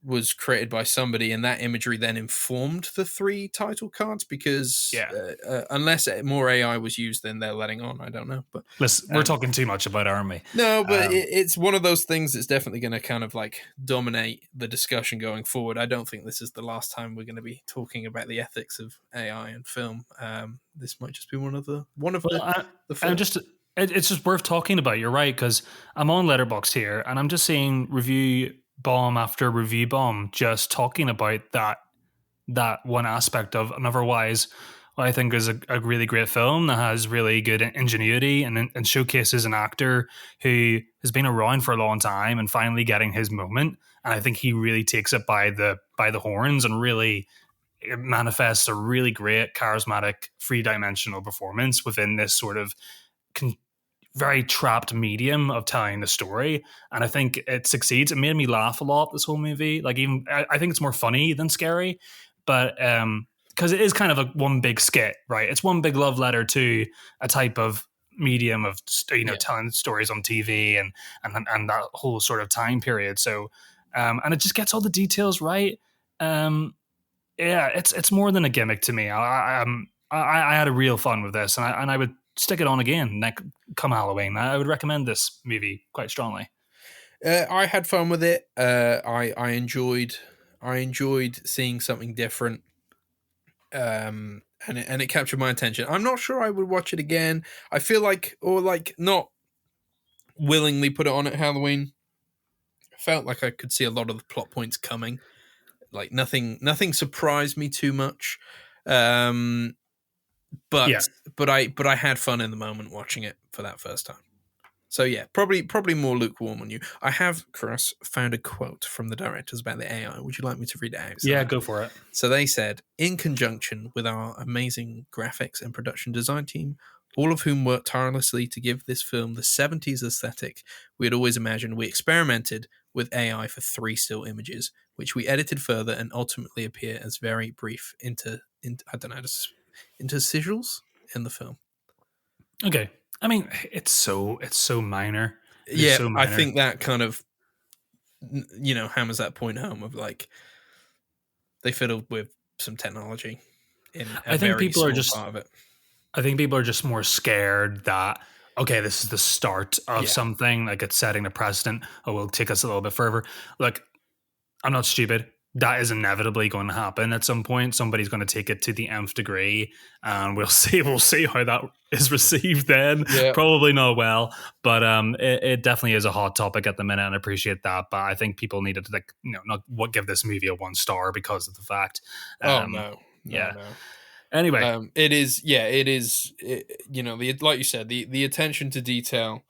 was created by somebody, and that imagery then informed the three title cards because Yeah. unless more AI was used, then they're letting on. I don't know, but Listen, we're um, talking too much about it, aren't we? no, but Um, it's one of those things that's definitely going to kind of like dominate the discussion going forward. I don't think this is the last time we're going to be talking about the ethics of AI and film. This might just be one of the well, the I'm first. just it's just worth talking about. You're right because I'm on Letterboxd here, and I'm just seeing review bomb after review bomb, just talking about that one aspect of an otherwise what I think is a really great film that has really good ingenuity and showcases an actor who has been around for a long time and finally getting his moment. And I think he really takes it by the horns and really it manifests a really great, charismatic, three dimensional performance within this sort of con- very trapped medium of telling the story. And I think it succeeds. It made me laugh a lot, this whole movie. Like, even I think it's more funny than scary, but because it is kind of a one big skit, right? It's one big love letter to a type of medium of Yeah, telling stories on TV and that whole sort of time period. So and it just gets all the details right. Yeah, it's more than a gimmick to me. I had a real fun with this, and I would stick it on again come Halloween. I would recommend this movie quite strongly. I had fun with it. I enjoyed seeing something different. And it captured my attention. I'm not sure I would watch it again. I feel like, or like, not willingly put it on at Halloween. I felt like I could see a lot of the plot points coming. Like nothing surprised me too much. Um, Yeah, but I had fun in the moment watching it for that first time. So yeah, probably more lukewarm on you. I have, Chris, found a quote from the directors about the AI. Would you like me to read it out? yeah, go for it. So they said, in conjunction with our amazing graphics and production design team, all of whom worked tirelessly to give this film the 70s aesthetic we had always imagined, we experimented with AI for three still images, which we edited further and ultimately appear as very brief I don't know, just interstitials in the film. Okay, I mean it's so minor. It is Yeah, so I minor. think that kind of hammers that point home of like they fiddled with some technology in a I think very people are small just part of it. I think people are just more scared that okay, this is the start of Yeah. something like it's setting a precedent. Oh, will take us a little bit further. Like I'm not stupid. That is inevitably going to happen at some point. Somebody's going to take it to the nth degree, and we'll see. We'll see how that is received then. Yeah. Probably not well, but it definitely is a hot topic at the minute, and I appreciate that. But I think people needed to like not what give this movie a 1 star because of the fact. Oh Um, no, no, yeah. no. Anyway, It is. Yeah, it is. Like you said, the attention to detail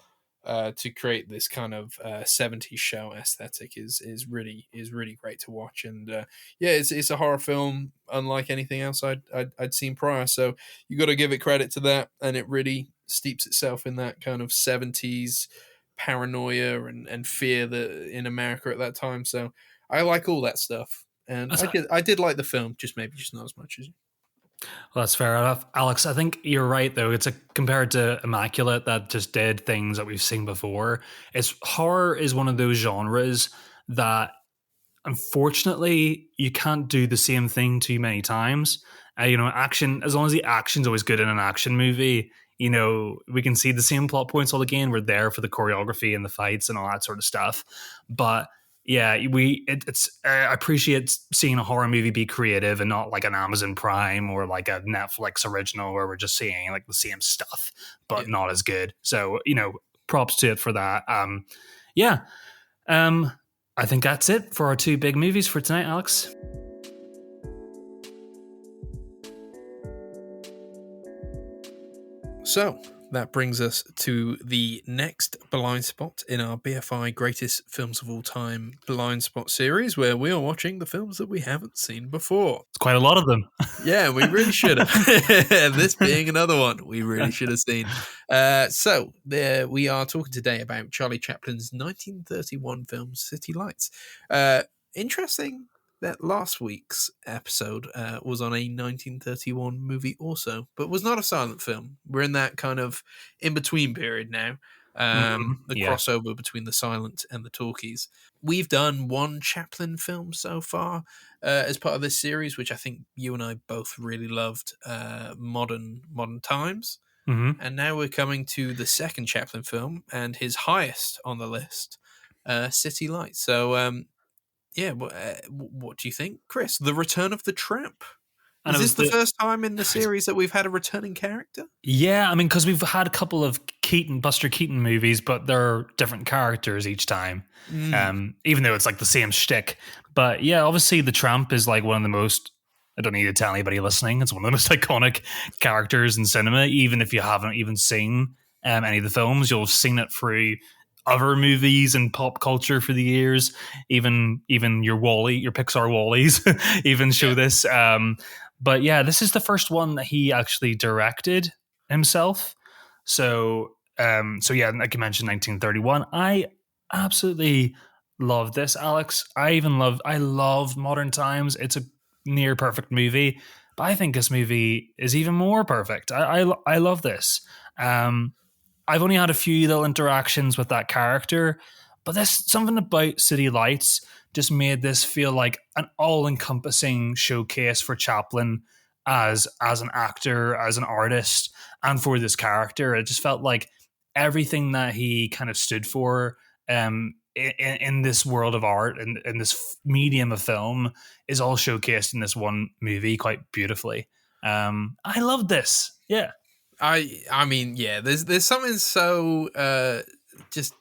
to create this kind of 70s show aesthetic is really great to watch. And yeah, it's a horror film unlike anything else I'd seen prior. So you got to give it credit to that, and it really steeps itself in that kind of 70s paranoia and fear that in America at that time. So I like all that stuff. And That's, I did like the film, maybe just not as much as you. well, that's fair enough, Alex. I think you're right, though. It's compared to Immaculate, that just did things that we've seen before. It's horror is one of those genres that unfortunately you can't do the same thing too many times. Action, as long as the action's always good in an action movie, we can see the same plot points all again. We're there for the choreography and the fights and all that sort of stuff. But yeah, I appreciate seeing a horror movie be creative and not like an Amazon Prime or like a Netflix original where we're just seeing like the same stuff but not as good. So props to it for that. Yeah. I think that's it for our two big movies for tonight, Alex. So that brings us to the next blind spot in our BFI Greatest Films of All Time blind spot series, where we are watching the films that we haven't seen before. It's quite a lot of them. Yeah, we really should have. This being another one we really should have seen. So there we are talking today about Charlie Chaplin's 1931 film City Lights. Interesting that last week's episode was on a 1931 movie also, but was not a silent film. We're in that kind of in-between period now. Crossover between the silent and the talkies. We've done one Chaplin film so far as part of this series, which I think you and I both really loved, Modern Times. Mm-hmm. And now we're coming to the second Chaplin film and his highest on the list, City Lights. So, what do you think, Chris? The Return of the Tramp. Is this the first time in the series that we've had a returning character? Yeah, I mean, because we've had a couple of Buster Keaton movies, but they're different characters each time, even though it's like the same shtick. But yeah, obviously the Tramp is like one of the most, I don't need to tell anybody listening, it's one of the most iconic characters in cinema. Even if you haven't even seen any of the films, you'll have seen it through other movies and pop culture for the years. Even your Pixar Wallies even show this. But yeah, this is the first one that he actually directed himself. So yeah, like you mentioned, 1931. I absolutely love this, Alex. I love Modern Times. It's a near perfect movie, but I think this movie is even more perfect. I love this. I've only had a few little interactions with that character, but there's something about City Lights just made this feel like an all-encompassing showcase for Chaplin as an actor, as an artist, and for this character. It just felt like everything that he kind of stood for in this world of art and in this medium of film is all showcased in this one movie quite beautifully. I love this. Yeah. I mean, yeah, there's something so just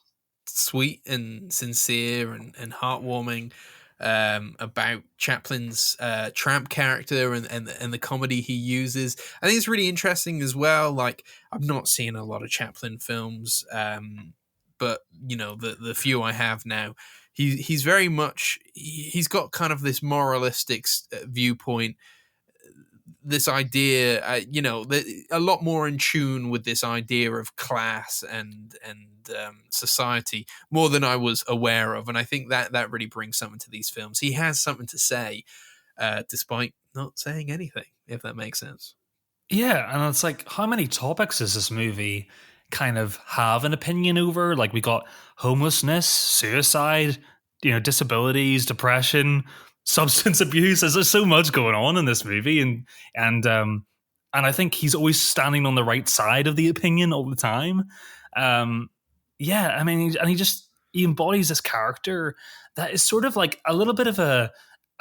sweet and sincere and heartwarming about Chaplin's tramp character and the comedy he uses. I think it's really interesting as well. Like, I've not seen a lot of Chaplin films, but the few I have now, he's very much, he's got kind of this moralistic viewpoint. This idea, a lot more in tune with this idea of class and society, more than I was aware of, and I think that really brings something to these films. He has something to say, despite not saying anything, if that makes sense. Yeah, and it's like, how many topics does this movie kind of have an opinion over? Like, we got homelessness, suicide, disabilities, depression, substance abuse. There's so much going on in this movie, and I think he's always standing on the right side of the opinion all the time. Yeah, I mean, and he embodies this character that is sort of like a little bit of a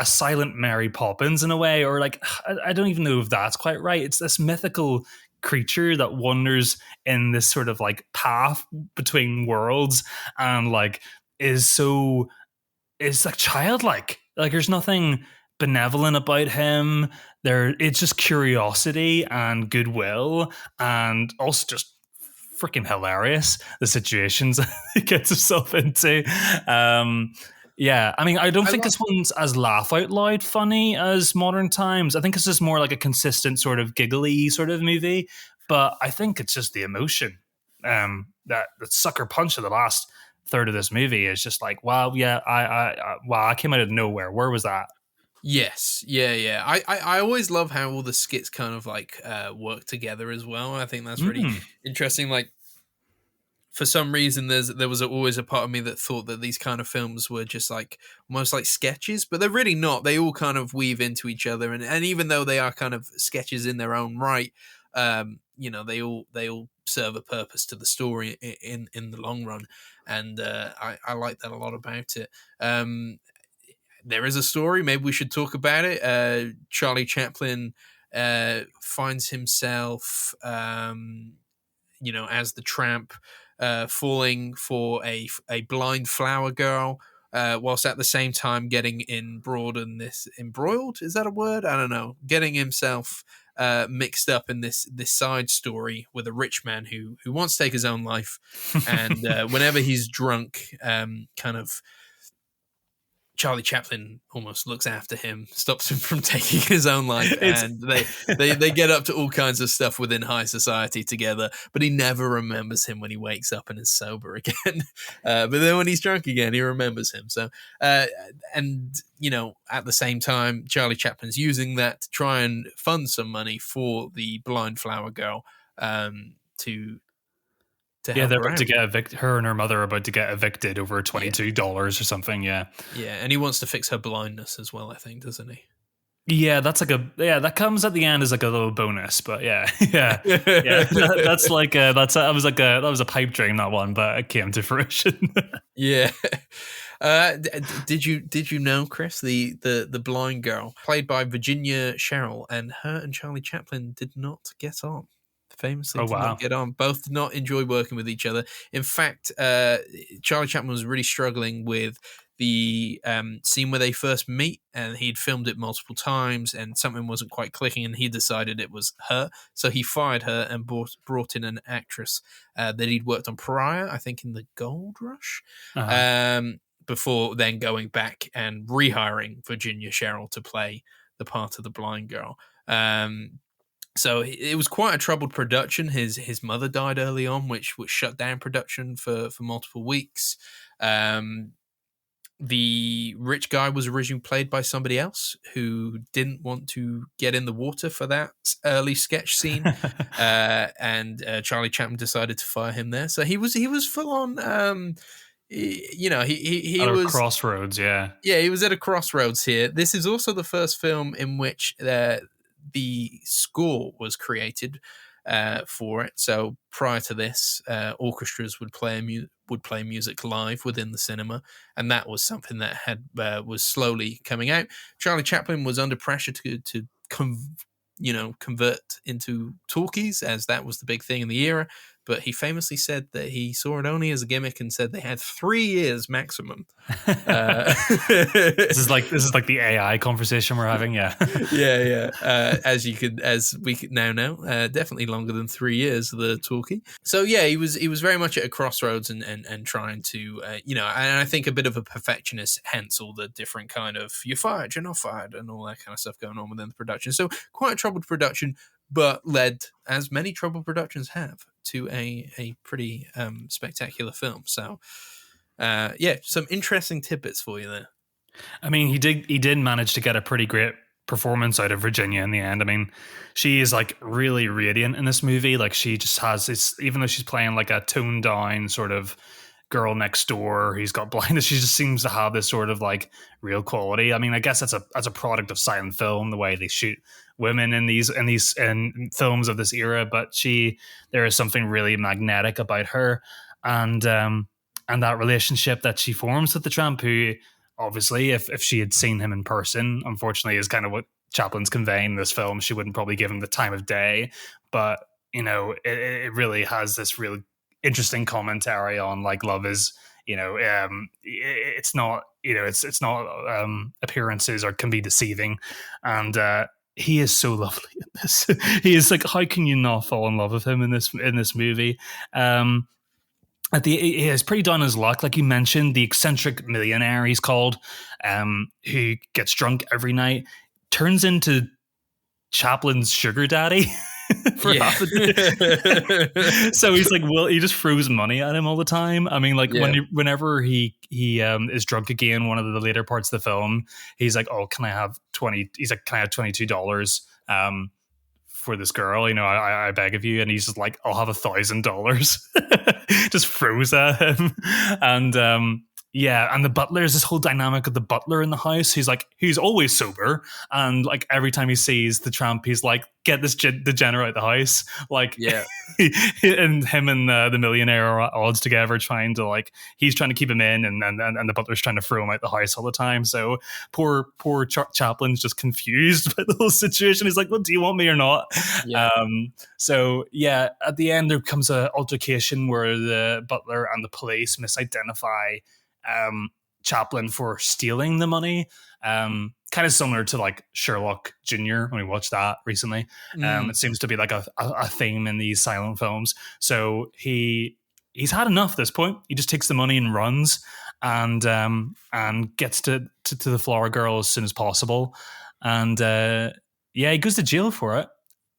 silent Mary Poppins in a way, or like, I don't even know if that's quite right. It's this mythical creature that wanders in this sort of like path between worlds and like is like childlike. Like, there's nothing benevolent about him. It's just curiosity and goodwill, and also just freaking hilarious, the situations he gets himself into. Yeah, I mean, I don't think this one's as laugh out loud funny as Modern Times. I think this is more like a consistent sort of giggly sort of movie. But I think it's just the emotion. That sucker punch of the last third of this movie is just like, wow, yeah, wow, I came out of nowhere. Where was that? Yes, yeah, yeah. I always love how all the skits kind of like work together as well. I think that's really Mm. interesting. Like for some reason, there was always a part of me that thought that these kind of films were just like almost like sketches, but they're really not. They all kind of weave into each other, and even though they are kind of sketches in their own right, they all serve a purpose to the story in the long run, and I like that a lot about it. There is a story. Maybe we should talk about it. Charlie Chaplin finds himself, as the tramp, falling for a blind flower girl, whilst at the same time getting embroiled. Is that a word? I don't know. Getting himself mixed up in this side story with a rich man who wants to take his own life, and whenever he's drunk, kind of Charlie Chaplin almost looks after him, stops him from taking his own life, It's and they get up to all kinds of stuff within high society together. But he never remembers him when he wakes up and is sober again. But then when he's drunk again, he remembers him. So, and at the same time, Charlie Chaplin's using that to try and fund some money for the blind flower girl, to yeah, help they're her about to out. get evicted. Her and her mother are about to get evicted over Yeah, $22 or something. Yeah. yeah, and he wants to fix her blindness as well. I think, doesn't he? Yeah, that comes at the end as like a little bonus, but yeah, yeah, yeah. That's like that was a pipe dream, that one, but it came to fruition. Yeah. Did you know, Chris, the blind girl played by Virginia Sherrill, and her and Charlie Chaplin did not get on. Famously, Oh did not wow. get on. Both did not enjoy working with each other. In fact, Charlie Chaplin was really struggling with the scene where they first meet, and he'd filmed it multiple times, and something wasn't quite clicking, and he decided it was her. So he fired her and brought in an actress that he'd worked on prior, I think in the Gold Rush, Uh-huh. before then going back and rehiring Virginia Sherrill to play the part of the blind girl. So it was quite a troubled production. His mother died early on, which shut down production for multiple weeks. The rich guy was originally played by somebody else who didn't want to get in the water for that early sketch scene, and Charlie Chaplin decided to fire him there. So he was full on. He At a was, crossroads, yeah. yeah, he was at a crossroads here. This is also the first film in which the score was created for it. So prior to this, orchestras would play music live within the cinema, and that was something that was slowly coming out. Charlie Chaplin was under pressure to convert into talkies, as that was the big thing in the era. But he famously said that he saw it only as a gimmick and said they had 3 years maximum. This is like the AI conversation we're having, yeah. Yeah. As we now know, definitely longer than 3 years. The talkie. So yeah, he was very much at a crossroads and trying to and I think a bit of a perfectionist. Hence all the different kind of you're fired, you're not fired, and all that kind of stuff going on within the production. So quite a troubled production, but led, as many troubled productions have, to a pretty spectacular film. So some interesting tidbits for you there. I mean, he did manage to get a pretty great performance out of Virginia in the end. I mean, she is like really radiant in this movie. Like she just has this, even though she's playing like a toned down sort of girl next door who's got blindness, she just seems to have this sort of like real quality. I mean, I guess that's a product of silent film, the way they shoot women in these films of this era. But there is something really magnetic about her, and that relationship that she forms with the tramp, who obviously, if she had seen him in person, unfortunately, is kind of what Chaplin's conveying in this film. She wouldn't probably give him the time of day, but it really has this really interesting commentary on like love is, it's not, it's not appearances or can be deceiving, and he is so lovely in this. He is like, how can you not fall in love with him in this movie? He is pretty down on his luck, like you mentioned, the eccentric millionaire he's called, who gets drunk every night, turns into Chaplin's sugar daddy. for Yeah. half a day. So he's like, well, he just throws money at him all the time. I mean, like Yeah. whenever he is drunk again, one of the later parts of the film, he's like, oh, can I have 20? He's like, can I have $22? For this girl, I beg of you. And he's just like, I'll have $1,000. Just throws at him. And yeah, and the butler is this whole dynamic of the butler in the house. He's always sober, and like every time he sees the tramp, he's like, get this degenerate out the house. Like, Yeah. and him and the millionaire are at odds together, trying to like, he's trying to keep him in, and the butler's trying to throw him out the house all the time. So poor Chaplin's just confused by the whole situation. He's like, well, do you want me or not? Yeah. So yeah, at the end there comes a altercation where the butler and the police misidentify Chaplin for stealing the money. Kind of similar to like Sherlock Jr. when we watched that recently. It seems to be like a theme in these silent films. So he's had enough at this point. He just takes the money and runs, and gets to the flower girl as soon as possible. And yeah, he goes to jail for it.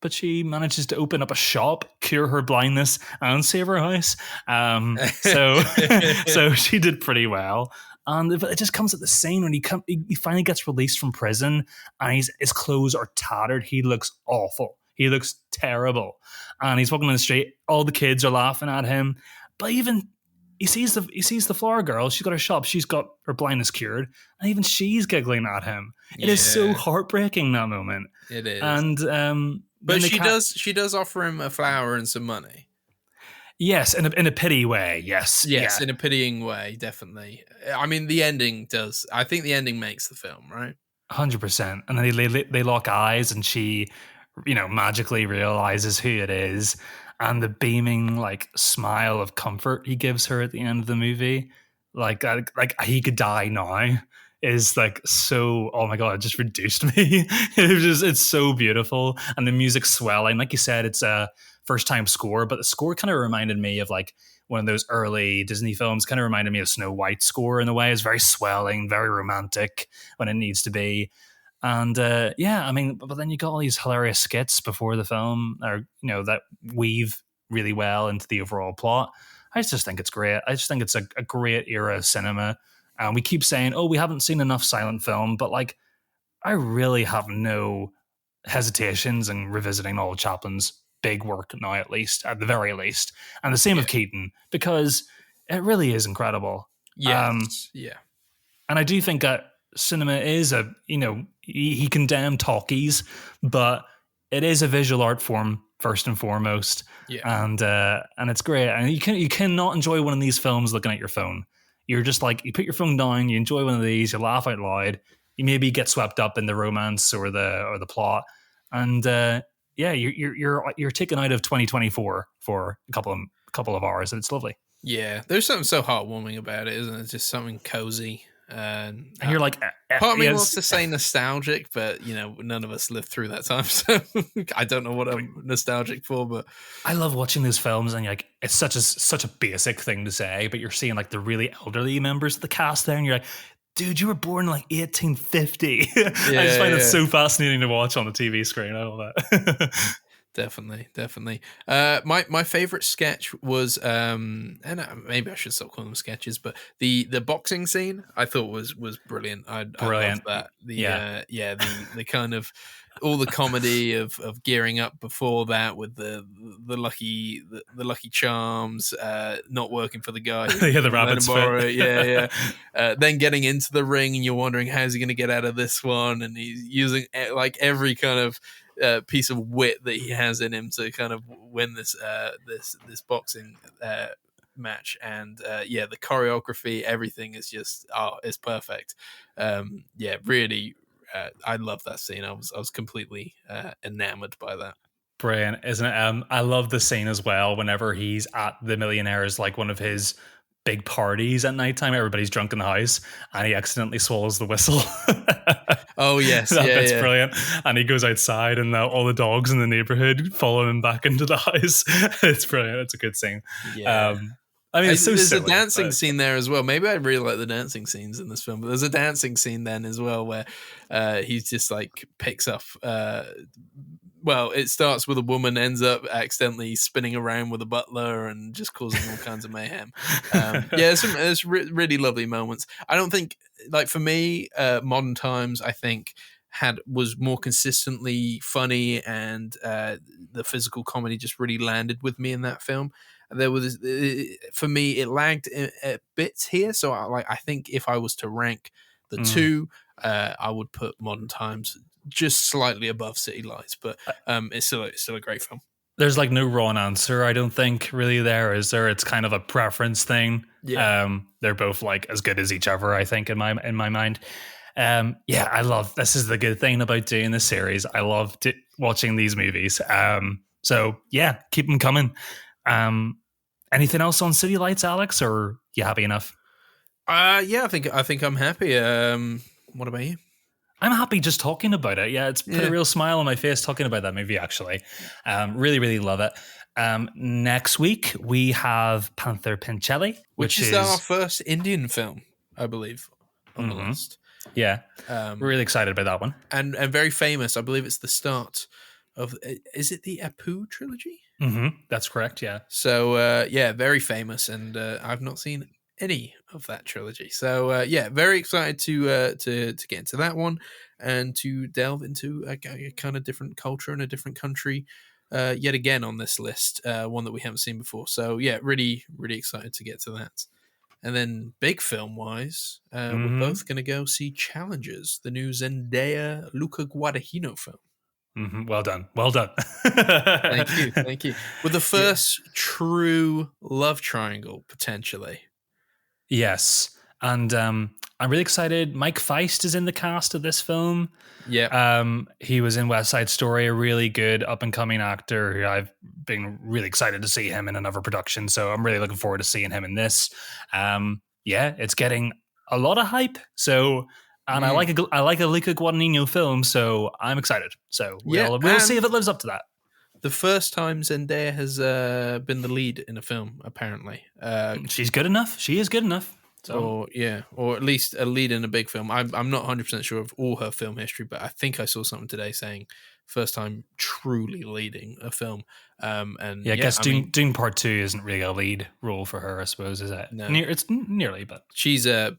But she manages to open up a shop, cure her blindness, and save her house. So she did pretty well. And it just comes at the scene when he finally gets released from prison, and his clothes are tattered. He looks awful. He looks terrible. And he's walking on the street. All the kids are laughing at him. But even he sees the flower girl. She's got her shop. She's got her blindness cured, and even she's giggling at him. It is so heartbreaking, that moment. It is. And but she does offer him a flower and some money. Yes, in a pity way. Yes, yeah. In a pitying way, definitely. I mean, the ending does. I think the ending makes the film, right? 100%. And then they lock eyes, and she, magically realizes who it is, and the beaming like smile of comfort he gives her at the end of the movie, like he could die now, is like so, oh my god, it just reduced me. It's so beautiful, and the music's swelling. Like you said, it's a first time score, but the score kind of reminded me of like one of those early Disney films. Kind of reminded me of Snow White score in a way. It's very swelling, very romantic when it needs to be. And yeah, I mean, but then you got all these hilarious skits before the film, or that weave really well into the overall plot. I just think it's great. I just think it's a great era of cinema. And we keep saying, oh, we haven't seen enough silent film, but like, I really have no hesitations in revisiting all of Chaplin's big work now, at the very least. And the same with Keaton, because it really is incredible. Yes. Yeah. And I do think that cinema is he condemned talkies, but it is a visual art form first and foremost. Yeah. And it's great. And you cannot enjoy one of these films looking at your phone. You're just like, you put your phone down, you enjoy one of these, you laugh out loud, you maybe get swept up in the romance or the plot, and yeah, you're taken out of 2024 for a couple of hours, and it's lovely. Yeah, there's something so heartwarming about it, isn't it? It's just something cozy. And you're like, part of me wants to say nostalgic, but none of us lived through that time, so I don't know what I'm nostalgic for. But I love watching those films, and like, it's such a basic thing to say, but you're seeing like the really elderly members of the cast there, and you're like, dude, you were born in like 1850. I just find it so fascinating to watch on the TV screen. I love that. Definitely. My favorite sketch was, and maybe I should stop calling them sketches, but the boxing scene I thought was brilliant. I loved that. The kind of all the comedy of gearing up before that with the lucky charms not working for the guy. Yeah, the rabbit's foot. Then getting into the ring, and you're wondering how's he going to get out of this one, and he's using like every kind of piece of wit that he has in him to kind of win this boxing match. And the choreography, everything is just it's perfect. Really, I love that scene. I was completely enamored by that. Brilliant, isn't it? I love the scene as well whenever he's at the Millionaire's, like one of his big parties at nighttime. Everybody's drunk in the house, and he accidentally swallows the whistle. Oh yes, that's brilliant. And he goes outside, and all the dogs in the neighborhood follow him back into the house. It's brilliant. It's a good scene. Yeah. I mean, it's there's silly, a dancing scene there as well. Maybe I really like the dancing scenes in this film, but there's a dancing scene then as well where he's just like picks up Well, it starts with a woman ends up accidentally spinning around with a butler and just causing all kinds of mayhem. There's really lovely moments. I don't think, like for me, Modern Times, I think was more consistently funny, and the physical comedy just really landed with me in that film. There was, for me, it lagged a bit here. So I think if I was to rank the two, I would put Modern Times just slightly above City Lights, but it's still a great film. There's like no wrong answer, I don't think, really. There is there. It's kind of a preference thing. Yeah. They're both like as good as each other, I think, in my mind. I love. This is the good thing about doing this series. I love watching these movies. So yeah, keep them coming. Anything else on City Lights, Alex, or you happy enough? Yeah, I think I'm happy. What about you? I'm happy just talking about it. Yeah, it's put a real smile on my face talking about that movie, actually. Really, really love it. Next week, we have Panther Pincelli, which is our first Indian film, I believe, on the list. Yeah, we're really excited about that one. And very famous. I believe it's the start of... Is it the Apu trilogy? That's correct, yeah. So, very famous, and I've not seen any of that trilogy. So very excited to get into that one and to delve into a kind of different culture in a different country yet again on this list, one that we haven't seen before. So yeah, really, really excited to get to that. And then big film wise, we're both going to go see Challengers, the new Zendaya Luca Guadagnino film. Well done. Thank you. With the first true love triangle, potentially. Yes, and I'm really excited. Mike Feist is in the cast of this film. Yeah. He was in West Side Story, a really good up-and-coming actor who I've been really excited to see him in another production, so I'm really looking forward to seeing him in this. It's getting a lot of hype, so... And I like a Luca Guadagnino film, so I'm excited. So we'll see if it lives up to that. The first time Zendaya has been the lead in a film, apparently. She's good enough. She is good enough. So. Or at least a lead in a big film. I'm not 100% sure of all her film history, but I think I saw something today saying first time truly leading a film. I guess Dune Part 2 isn't really a lead role for her, I suppose, is it? No. It's nearly, but she's I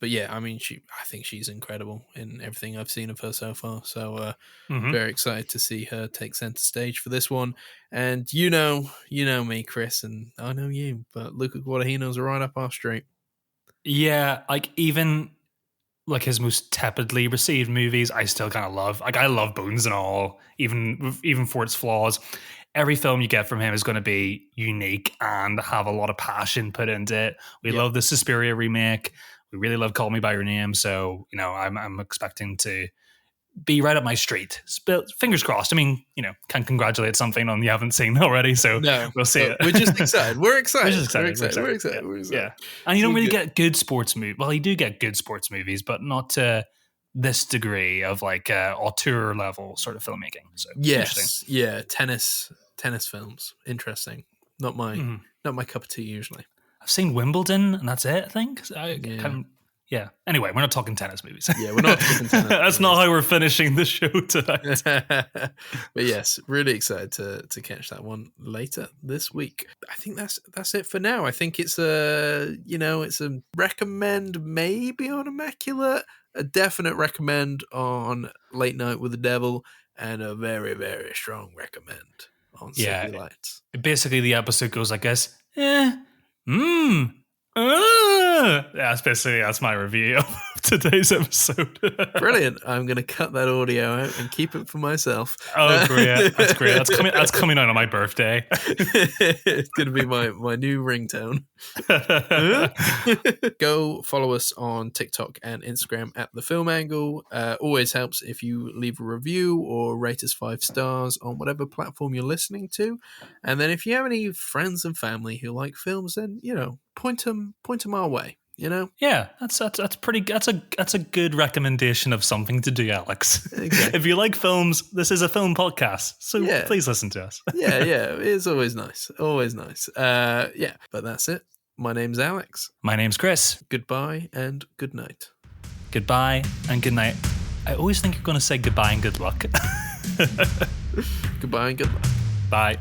think she's incredible in everything I've seen of her so far. So very excited to see her take center stage for this one. And you know me, Chris, and I know you, but Luca Guadagnino's right up our street. Yeah, like even like his most tepidly received movies, I still kind of love. Like I love Bones and all, even for its flaws. Every film you get from him is going to be unique and have a lot of passion put into it. We love the Suspiria remake. We really love Call Me by Your Name. So I'm expecting to be right up my street. Fingers crossed. I mean, can congratulate something on you haven't seen already. So we'll see it. We're just excited. We're excited. We're excited. Yeah. And you don't really get good sports movies. Well, you do get good sports movies, but not to this degree of like auteur level sort of filmmaking. So yes, yeah, tennis films. Interesting. Not my cup of tea usually. I've seen Wimbledon, and that's it. I think. Yeah. Anyway, we're not talking tennis movies. Yeah, we're not talking tennis. That's not how we're finishing the show tonight. But yes, really excited to catch that one later this week. I think that's it for now. I think it's a recommend maybe on Immaculate, a definite recommend on Late Night with the Devil, and a very, very strong recommend on City Lights. Basically, the episode goes like this. That's my review of today's episode. Brilliant. I'm going to cut that audio out and keep it for myself. Oh, great. That's great. That's coming out on my birthday. It's going to be my new ringtone. Go follow us on TikTok and Instagram at The Film Angle. Always helps if you leave a review or rate us 5 stars on whatever platform you're listening to. And then if you have any friends and family who like films, then, point them our way. Yeah, that's pretty. That's a good recommendation of something to do, Alex. Exactly. If you like films, this is a film podcast, so please listen to us. yeah, it's always nice, but that's it. My name's Alex. My name's Chris. Goodbye and good night. Goodbye and good night. I always think you're going to say goodbye and good luck. Goodbye and good luck. Bye.